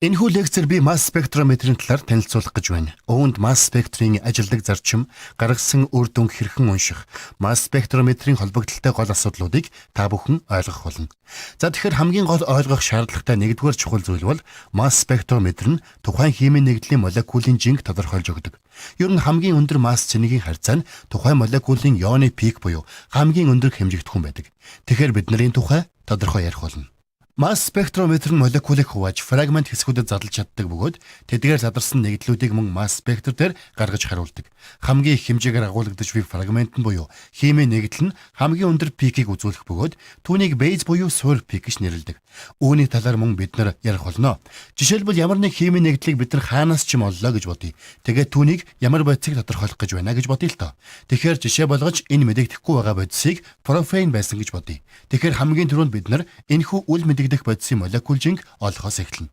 Энэхүү лекцээр би масс спектрометрийн талаар танилцуулах гэж байна. Үүнд масс спектрийн ажилдаг зарчим, гаргасан үр дүн хэрхэн унших, масс спектрометрийн холбогдлолтой гол асуудлуудыг та бүхэн ойлгох болно. За тэгэхээр хамгийн гол ойлгох шаардлагатай нэгдүгээр чухал зүйл бол масс спектрометр нь тухайн химийн нэгдлийн молекулын жинг тодорхойлж өгдөг. Ер нь хамгийн өндөр масс цэнэгийн харьцаа нь тухайн молекулын ионы пик буюу хамгийн өндөр хэмжигдэхүүн байдаг. Тэгэхээр бид нарын тухай тодорхой ярих болно. Масс спектрометр нь молекулыг хувааж фрагмент хэсгүүдэд задлж чаддаг бөгөөд тэдгээр задарсан нэгдлүүдийг мөн масс спектр дээр гаргаж харуулдаг. Хамгийн их хэмжээгээр агуулгадж буй фрагмент нь буюу химийн нэгдэл нь хамгийн өндөр пикийг үзүүлэх бөгөөд түүнийг бейз буюу суур пик гэж нэрлэдэг. Үүний талаар мөн бид нар ярих болно. Жишээлбэл ямар нэг химийн нэгдлийг бид нар хаанаас ч юм оллоо гэж бодъё. Тэгээд түүнийг ямар бодисыг тодорхойлох гэж байна гэж бодъё л доо. Тэгэхээр жишээ болгож энэ мэдэгдэхгүй байгаа бодисыг профейн байсан гэж бодъё. Тэгэхээр хамгийн түрүүнд бид нар энэхүү үл мэдэгдэх бодисын молекул жинг олохоос эхэлнэ.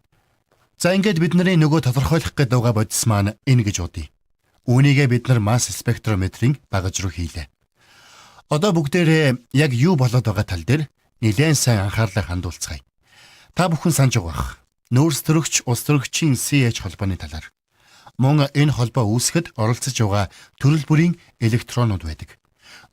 За ингээд бид нарын нөгөө тодорхойлох гэдэг байгаа бодис маань энэ гэж бодъё. Үүнийгээ бид нар масс спектрометрийн багаж руу хийлээ. Одоо бүгдээрээ яг юу болоод байгаа тал дээр нэлээд сайн анхаарлаа хандуулцгаая. Та бүхэн санаж байгаа бах. Нүүрс төрөгч улс төрөгчийн CH холбооны талаар. Мөн энэ холбоо үүсгэхэд оролцож байгаа төрөл бүрийн электронууд байдаг.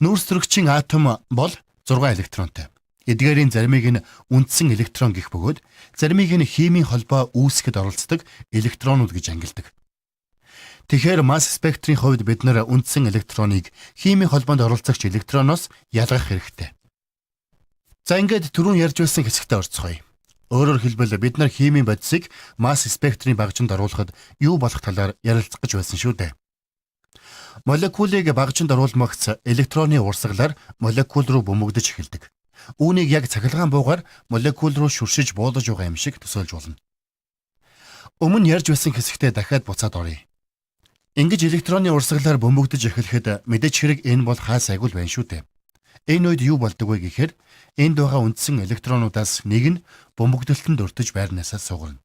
Нүүрс төрөгчийн атом бол 6 электронтой. Эдгээрийн заримыг нь үндсэн электрон гэх бөгөөд заримыг нь химийн холбоо үүсгэхэд оролцдог электронууд гэж ангилдаг. Тэгэхээр масс спектрийн хувьд бид нар үндсэн электроныг химийн холбоонд оролцогч электроноос ялгах хэрэгтэй. За ингээд түрүүн ярьж байсан хэсэгтээ орцгоё. Өөрөөр хэлбэл бид нар химийн бодисыг масс спектрийн багажинд оруулахад юу болох талаар ярилцах гэж байсан шүү дээ. Молекулыг багажинд оруулмагц электроны урсгалаар молекул руу бөмбөгдөж эхэлдэг. Үүнийг яг цахилгаан буугаар молекул руу шүршиж буулгаж байгаа юм шиг төсөөлж болно. Өмнө ярьж байсан хэсэгтээ дахиад буцаад оръё. Ингэж электроны урсгалаар бөмбөгдөж эхлэхэд мэдээж хэрэг энэ бол хаа сайгүй байна шүү дээ. Энэ үед юу болдог вэ гэхээр энд байгаа үндсэн электронуудаас нэг нь бөмбөгдөлтөнд өртөж байрнаасаа сугарна.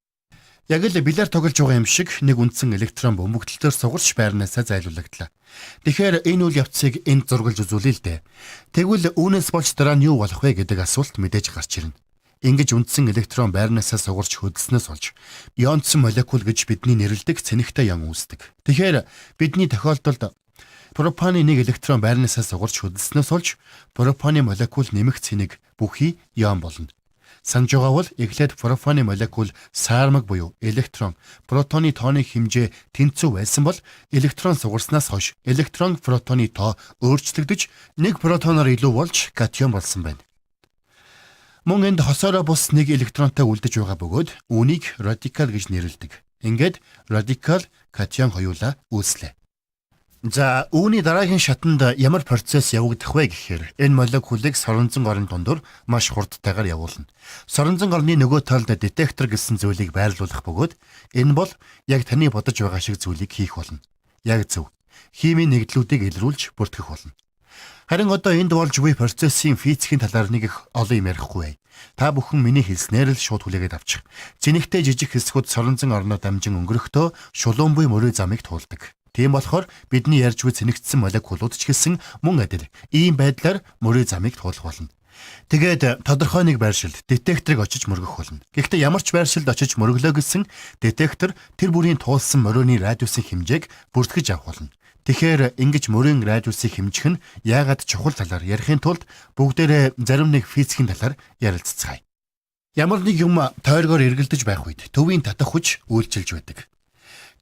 Яг л бильярд тоглож байгаа юм шиг нэг үндсэн электрон бөмбөгдөлтөөр сугарч байрнаасаа зайлуулагдлаа. Тэгэхээр энэ үйл явцыг энд зургалж үзүүлээ л дээ. Тэгвэл үүнээс болж дараа нь юу болох вэ гэдэг асуулт мэдээж гарч ирнэ. Ингэж үндсэн электрон байрнаасаа сугарч хөдөлснөөс болж ионцсон молекул гэж бидний нэрлэдэг цэнэгтэй ян үүсдэг. Тэгэхээр бидний тохиолдолд пропаны нэг электрон байрнаасаа сугарч хөдөлснөөс болж пропаны молекул нэмэх цэнэг бүхий ион болно. Санаж байгаа бол эхлээд пропаны молекул саармаг буюу электрон протоны тооны хэмжээ тэнцүү байсан бол электрон сугарснаас хойш электрон протоны тоо өөрчлөгдөж нэг протоноор илүү болж катион болсон байна. Мөн энд хосоороо бус нэг электронтой үлдэж байгаа бөгөөд үүнийг радикал гэж нэрлэдэг. Ингээд радикал катион хоёулаа үүслээ. За үүний дараагийн шатанд ямар процесс явагдах вэ гэхээр энэ молекулыг соронзон орон дундуур маш хурдтайгаар явуулна. Соронзон орны нөгөө талд детектор гэсэн зүйлийг байрлуулах бөгөөд энэ бол яг таны бодож байгаа шиг зүйлийг хийх болно. Яг зөв. Химийн нэгдлүүдийг илрүүлж бүртгэх болно. Харин одоо энд болж буй процессын физикийн талаар нэг их олон юм ярихгүй бай. Та бүхэн миний хэлснээр л шууд хүлээгээд авчих. Зэнэгтэй жижиг хэсгүүд соронзон орноо дамжин өнгөрөхдөө шулуун буй мөрөө замыг туулдаг. Тийм болохоор бидний ярьж буй цэнэгдсэн молекулууд ч гэсэн мөн адил ийм байдлаар мөрөө замыг туулах болно. Тэгээд тодорхой нэг байршилд детекторыг очиж мөргөх болно. Гэхдээ ямар ч байршилд очиж мөргөлөө гэсэн детектор тэр бүрийн туулсан мөрөөний радиусын хэмжээг бүртгэж авах болно. Тэгэхээр ингэж мөрийн радиусын хэмжих нь яагаад чухал талаар ярихын тулд бүгдээрээ зарим нэг физикийн талаар ярилццгаая. Ямар нэг юм тойргоор эргэлдэж байх үед төвийн татах хүч үйлчилж байдаг.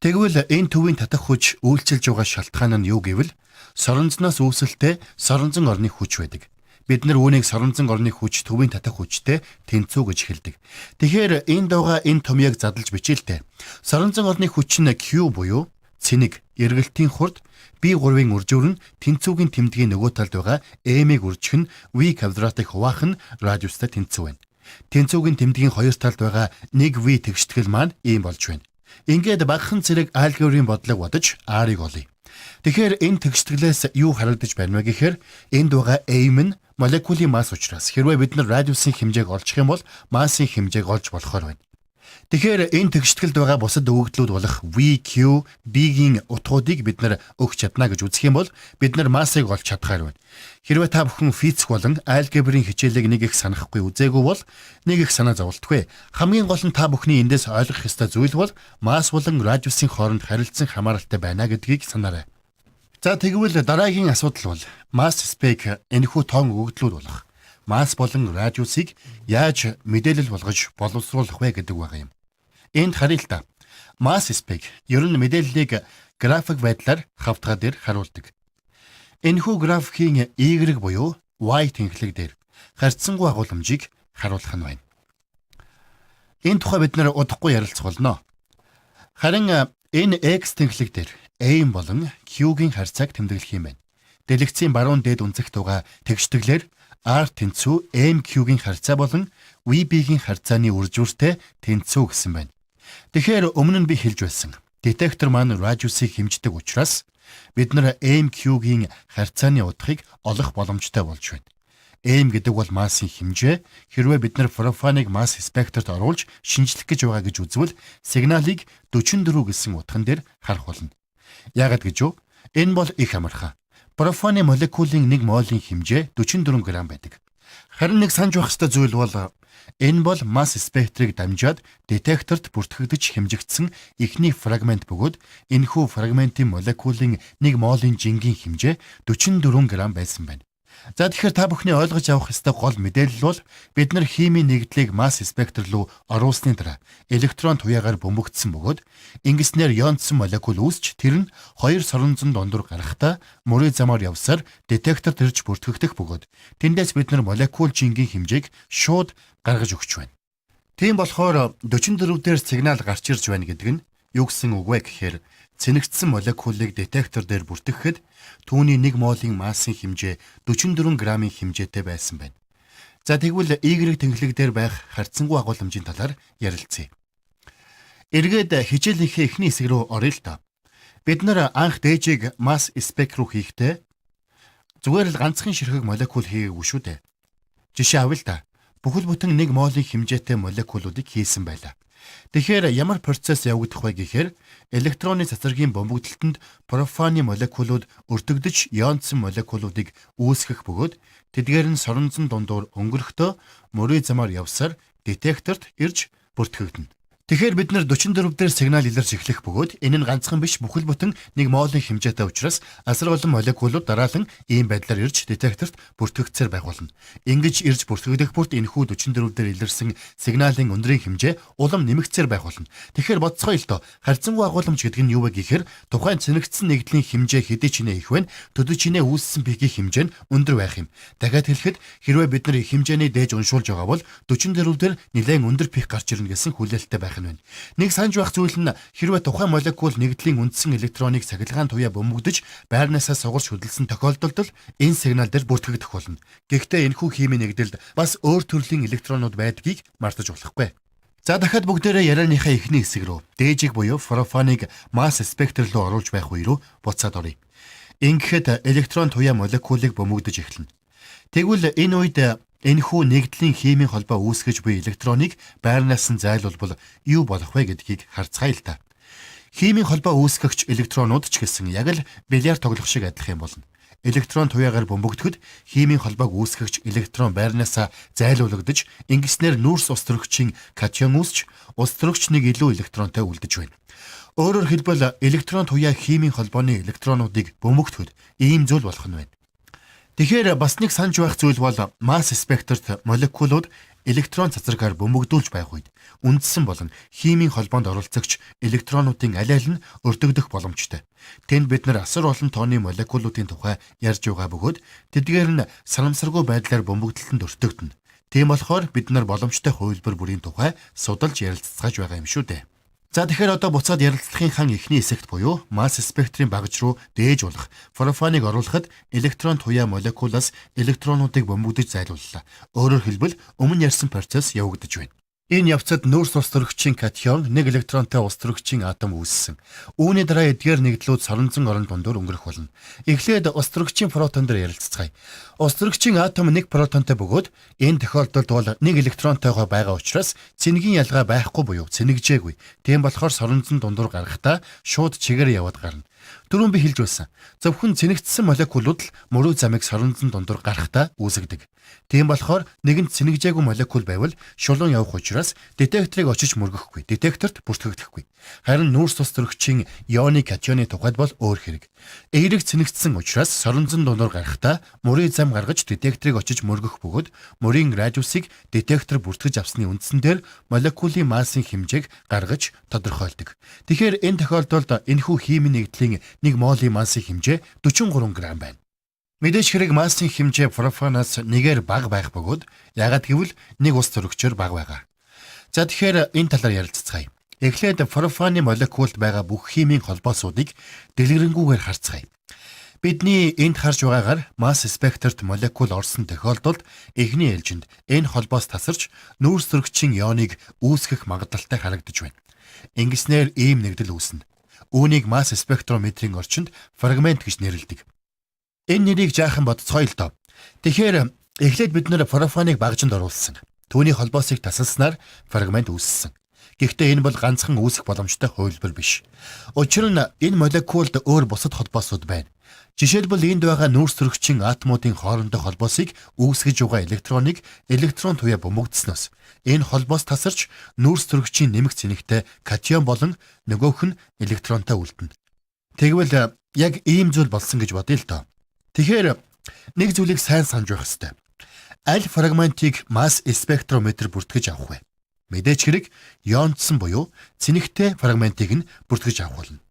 Тэгвэл энэ төвийн татах хүч үйлчилж байгаа шалтгаан нь юу гэвэл соронзноос үүсэлтэй соронзон орны хүч байдаг. Бид нар үүнийг соронзон орны хүч төвийн татах хүчтэй тэнцүү гэж хэлдэг. Тэгэхээр энд байгаа энэ томьёог задлж бичээлтэй. Соронзон орны хүч нь Q буюу цэнэг эргэлтийн хурд B3-ын үржүүр нь тэнцүүгийн тэмдгийн нөгөө талд байгаа M-ийг үржих нь V квадратыг хуваах нь радиустай тэнцүү байна. Тэнцүүгийн тэмдгийн хоёр талд байгаа 1V тэгштгэл маань ийм болж байна. Ингээд багахан зэрэг алгебрийн бодлого бодож R-ыг олъё. Тэгэхээр энэ тэгштэглээс юу харагдаж байна вэ гэхээр энд байгаа M нь молекулын масс учраас хэрвээ бид нар радиусын хэмжээг олчих юм бол массын хэмжээг олж болохоор байна. Тэгэхээр энэ тэгшгэлд байгаа бусад өгөгдлүүд болох V, Q, B-гийн утгуудыг бид нар өгч чадна гэж үзэх юм бол бид нар массыг олж чадхаар байна. Хэрвээ та бүхэн физик болон алгебрийн хичээлийг нэг их санахгүй үзээгүй бол нэг их санаа зовлтгүй. Хамгийн гол нь та бүхний эндээс ойлгох ёстой зүйл бол масс болон радиусын хооронд харилцан хамааралтай байна гэдгийг санаарай. За тэгвэл дараагийн асуудал бол масс спек энэхүү тоон өгөгдлүүд болох масс болон радиусыг яаж мэдээлэл болгож боловсруулах вэ гэдэг байгаа юм. Энд харъя л да. Масс спек ер нь мэдээллийг график байдлаар хавтгай дээр харуулдаг. Энэхүү графикийн Y буюу Y тэнхлэг дээр харьцангуй агуулмжийг харуулах нь байна. Энэ тухай бид нэр удахгүй ярилцах болно. Харин энэ X тэнхлэг дээр A болон Q-гийн харьцааг тэмдэглэх юм байна. Дэлгэцийн баруун дээд үнцэгт байгаа тэгштэглэр R тэнцүү MQ-гийн харьцаа болон VB-гийн харьцааны үржүүртэй тэнцүү гэсэн байна. Тэгэхээр өмнө нь би хэлж байсан. Детектор маань радиусыг хэмждэг учраас бид нар MQ-гийн харьцааны утгыг олох боломжтой болж байна. M гэдэг бол массын хэмжээ. Хэрвээ бид нар профаныг масс спектрт оруулж шинжлэх гэж байгаа гэж үзвэл сигналыг 44 гэсэн утган дээр харах болно. Яагаад гэж вэ? Энэ бол их амархан. Профаны молекулын 1 молийн хэмжээ 44 грамм байдаг. Харин нэг санаж байх ёстой зүйл бол энэ бол масс спектрийг дамжаад детекторт бүртгэгдэж хэмжигдсэн эхний фрагмент бөгөөд энэхүү фрагментын молекулын 1 молийн жингийн хэмжээ 44 грамм байсан байна. За тэгэхээр та бүхний ойлгож авах ёстой гол мэдээлэл бол бид нар химийн нэгдлийг масс спектр руу оруулсны дараа электрон туяагаар бөмбөгдсөн бөгөөд ингэснээр ионцсон молекул үүсч тэр нь хоёр соронзон дондор гарахдаа мөрөө замаар явсаар детекторт ирж бүртгэгдэх бөгөөд тэндээс бид нар молекул жингийн хэмжээг шууд гаргаж өгч байна. Тийм болохоор 44 дээр сигнал гарч ирж байна гэдэг нь юу гэсэн үг вэ гэхээр цэнэгдсэн молекулыг детектор дээр бүртгэхэд түүний 1 молийн массын хэмжээ 44 граммын хэмжээтэй байсан байна. За тэгвэл Y тэнхлэг дээр байх харьцангуй агуулмжийн талаар ярилцъя. Эргээд хичээлийнхээ эхний хэсэг рүү оръё л доо. Бид нар анх дээжийг масс спек руу хийхдээ зүгээр л ганцхан ширхэг молекул хийгээгүй шүү дээ. Жишээ авъя л да. Бүхэл бүтэн 1 молийн хэмжээтэй молекулуудыг хийсэн байлаа. Тэгэхээр ямар процесс явагдах вэ гэхээр электроны цацрагийн бөмбөгдөлтөнд профаны молекулууд өртөгдөж ионцсон молекулуудыг үүсгэх бөгөөд тэдгээр нь соронзон дундуур өнгөрөхдөө мөрөө замаар явсаар детекторт ирж бүртгэгдэнэ. Тэгэхээр бид нар 44 дээр сигнал илэрч эхлэх бөгөөд энэ нь ганцхан биш бүхэл бүтэн 1 молийн хэмжээтэй учраас асар олон молекулууд дараалан ийм байдлаар ирж детекторт бүртгэгдсээр байх болно. Ингэж ирж бүртгэгдэх бүрт энэхүү 44 дээр илэрсэн сигналын өндрийн хэмжээ улам нэмэгдсээр байх болно. Тэгэхээр бодцгоё л доо. Харьцангуй агуулмж гэдэг нь юу вэ гэхээр тухайн цэнэгдсэн нэгдлийн хэмжээ хэдий ч нэ их байна. Төдий ч нэ үүссэн пикийн хэмжээ нь өндөр байх юм. Дахиад хэлэхэд хэрвээ бид нар хэмжээний дээж уншуулж байгаа бол 44 дээр нэлээд өндөр пик гарч ирнэ гэсэн хүлээлттэй байх нь байна. Нэг санаж байх зүйл нь хэрвээ тухайн молекул нэгдлийн үндсэн электроныг цахилгаан туяа бөмбөгдөж байрнаасаа сугарч хөдөлсөн тохиолдолд энэ сигнал дээр бүртгэгдэх болно. Гэхдээ энэхүү химийн нэгдэлд бас өөр төрлийн электронууд байдгийг мартаж болохгүй. За дахиад бүгдээрээ ярианыхаа эхний хэсэг рүү дээжиг буюу профаныг масс спектр руу оруулж байх үе рүү буцаад оръё. Ингэхэд электрон туяа молекулыг бөмбөгдөж эхэлнэ. Тэгвэл энэ үед энэхүү нэгдлийн химийн холбоо үүсгэж буй электроныг байрнаас нь зайлуулбал юу болох вэ гэдгийг харцгаая л та. Химийн холбоо үүсгэгч электронууд ч гэсэн яг л бильярд тоглох шиг адилхан юм болно. Электрон туяагаар бөмбөгдөхөд химийн холбоог үүсгэгч электрон байрнаасаа зайлуулагдаж ингэснээр нүүрс ус төрөгчийн катион үүсч ус төрөгч нэг илүү электронтой үлдэж байна. Өөрөөр хэлбэл электрон туяа химийн холбооны электронуудыг бөмбөгдөхөд ийм зүйл болох нь байна. Тэгэхээр бас нэг санаж байх зүйл бол масс спектрт молекулууд электрон цацрагаар бөмбөгдүүлж байх үед үндсэн болон химийн холбоонд оролцогч электронуудын аль аль нь өртөгдөх боломжтой. Тэнд бид нар асар олон тооны молекулуудын тухай ярьж байгаа бөгөөд тэдгээр нь санамсаргүй байдлаар бөмбөгдөлтөнд өртөгдөнө. Тийм болохоор бид нар боломжтой хувилбар бүрийн тухай судалж ярилцгааж байгаа юм шүү дээ. За тэгэхээр одоо буцаад ярилцлагынхаа эхний хэсэгт буюу масс спектрийн багж руу дээж болох профаныг оруулахад электрон туяа молекулаас электронуудыг бөмбөгдөж зайлууллаа. Өөрөөр хэлбэл өмнө ярьсан процесс явагдаж байна. Энэ явцад нүүрс ус төрөгчийн катион нэг электронтой ус төрөгчийн атом үүссэн. Үүний дараа эдгээр нэгдлүүд соронзон орон дундуур өнгөрөх болно. Эхлээд ус төрөгчийн протон дээр ярилццгаая. Ус төрөгчийн атом нэг протонтой бөгөөд энэ тохиолдолд бол нэг электронтойгоо байгаа учраас цэнгийн ялгаа байхгүй буюу цэнэгжээгүй. Тийм болохоор соронзон дундуур гарахдаа шууд чигээр яваад гарна. Түрүүн би хэлж байсан. Зөвхөн цэнэгдсэн молекулууд л мөрөө замыг соронзон дундуур гарахдаа үүсгдэг. Тийм болохоор нэгэнт цэнэгжээгүй молекул байвал шулуун явах учраас детекторыг очиж мөргөхгүй, детекторт бүртгэгдэхгүй. Харин нүүрс ус төрөгчийн ионы катионы тухайд бол өөр хэрэг. Эерэг цэнэгдсэн учраас соронзон дундуур гарахдаа мөрийн зам гаргаж детекторыг очиж мөргөх бөгөөд мөрийн радиусыг детектор бүртгэж авсны үндсэн дээр молекулын массын хэмжээг гаргаж тодорхойлдог. Тэгэхээр энэ тохиолдолд энэхүү химийн нэгдлийн 1 молийн массын хэмжээ 43 грамм байна. Мэдээж хэрэг массын хэмжээ профанаас нэгээр бага байх бөгөөд яагаад гэвэл нэг ус төрөгчөөр бага байгаа. За тэгэхээр энэ талаар ярилцгаая. Эхлээд профаны молекулд байгаа бүх химийн холбоосуудыг дэлгэрэнгүйгээр харцгаая. Бидний энд харж байгаагаар масс спектрт молекул орсон тохиолдолд эхний ээлжинд энэ холбоос тасарч нүүрс төрөгчийн ионыг үүсгэх магадлалтай харагдаж байна. Ингэснээр ийм нэгдэл үүснэ. Үүнийг масс спектрометрийн орчинд фрагмент гэж нэрлэдэг. Энэ нэрийг жаахан бодцгоё л доо. Тэгэхээр эхлээд бид нэр профаныг багжинд оруулсан. Түүний холбоосыг тасалснаар фрагмент үүссэн. Гэхдээ энэ бол ганцхан үүсэх боломжтой хувилбар биш. Учир нь энэ молекулд өөр бусад холбоосууд байна. Жишээлбэл энд байгаа нүүрс төрөгчийн атомуудын хоорондох холбоосыг үүсгэж байгаа электроныг электрон туяа бөмбөгдснөөс энэ холбоос тасарч нүүрс төрөгчийн нэмэх цэнэгтэй катион болон нөгөөх нь электронтой үлдэнэ. Тэгвэл яг ийм зүйл болсон гэж бодъё л доо. Тэгэхээр нэг зүйлийг сайн санаж байх ёстой. Аль фрагментийг масс спектрометр бүртгэж авах вэ? Мэдээж хэрэг ионцсон буюу цэнэгтэй фрагментыг нь бүртгэж авах болно.